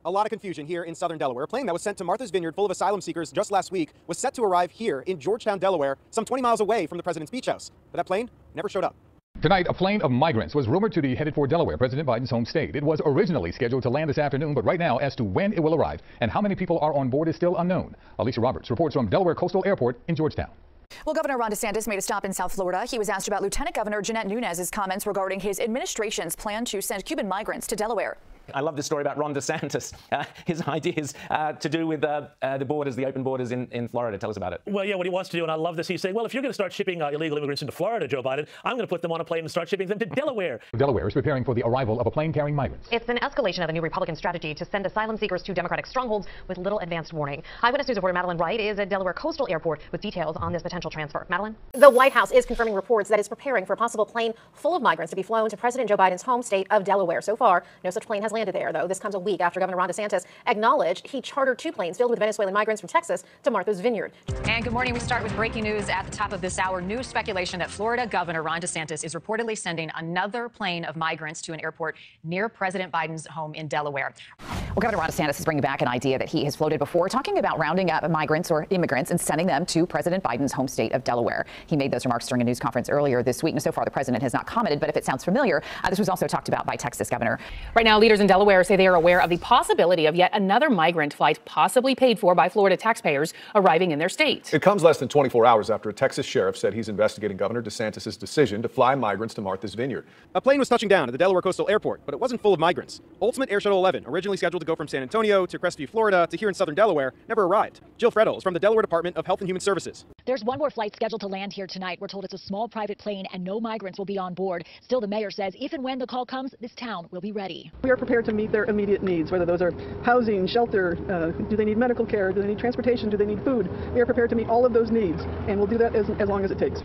A lot of confusion here in southern Delaware. A plane that was sent to Martha's Vineyard full of asylum seekers just last week was set to arrive here in Georgetown, Delaware, some 20 miles away from the president's beach house. But that plane never showed up. Tonight, a plane of migrants was rumored to be headed for Delaware, President Biden's home state. It was originally scheduled to land this afternoon, but right now, as to when it will arrive and how many people are on board is still unknown. Alicia Roberts reports from Delaware Coastal Airport in Georgetown. Well, Governor Ron DeSantis made a stop in South Florida. He was asked about Lieutenant Governor Jeanette Nunez's comments regarding his administration's plan to send Cuban migrants to Delaware. I love this story about Ron DeSantis. His ideas to do with the borders, the open borders in Florida. Tell us about it. Well, yeah, what he wants to do, and I love this, he's saying, well, if you're going to start shipping illegal immigrants into Florida, Joe Biden, I'm going to put them on a plane and start shipping them to Delaware. Delaware is preparing for the arrival of a plane carrying migrants. It's an escalation of a new Republican strategy to send asylum seekers to Democratic strongholds with little advanced warning. Eyewitness News reporter Madeline Wright is at Delaware Coastal Airport with details on this potential transfer. Madeline? The White House is confirming reports that it's preparing for a possible plane full of migrants to be flown to President Joe Biden's home state of Delaware. So far, no such plane has landed there, though. This comes a week after Governor Ron DeSantis acknowledged he chartered 2 planes filled with Venezuelan migrants from Texas to Martha's Vineyard. And good morning. We start with breaking news at the top of this hour. New speculation that Florida Governor Ron DeSantis is reportedly sending another plane of migrants to an airport near President Biden's home in Delaware. Well, Governor Ron DeSantis is bringing back an idea that he has floated before, talking about rounding up migrants or immigrants and sending them to President Biden's home state of Delaware. He made those remarks during a news conference earlier this week, and so far the president has not commented, but if it sounds familiar, this was also talked about by Texas Governor. Right now, leaders in Delaware say they are aware of the possibility of yet another migrant flight, possibly paid for by Florida taxpayers, arriving in their state. It comes less than 24 hours after a Texas sheriff said he's investigating Governor DeSantis' decision to fly migrants to Martha's Vineyard. A plane was touching down at the Delaware Coastal Airport, but it wasn't full of migrants. Ultimate Air Shuttle 11, originally scheduled to go from San Antonio to Crestview, Florida, to here in southern Delaware, never arrived. Jill Fredel is from the Delaware Department of Health and Human Services. There's one more flight scheduled to land here tonight. We're told it's a small private plane and no migrants will be on board. Still, the mayor says if and when the call comes, this town will be ready. We are prepared to meet their immediate needs, whether those are housing, shelter, do they need medical care, do they need transportation, do they need food. We are prepared to meet all of those needs, and we'll do that as long as it takes.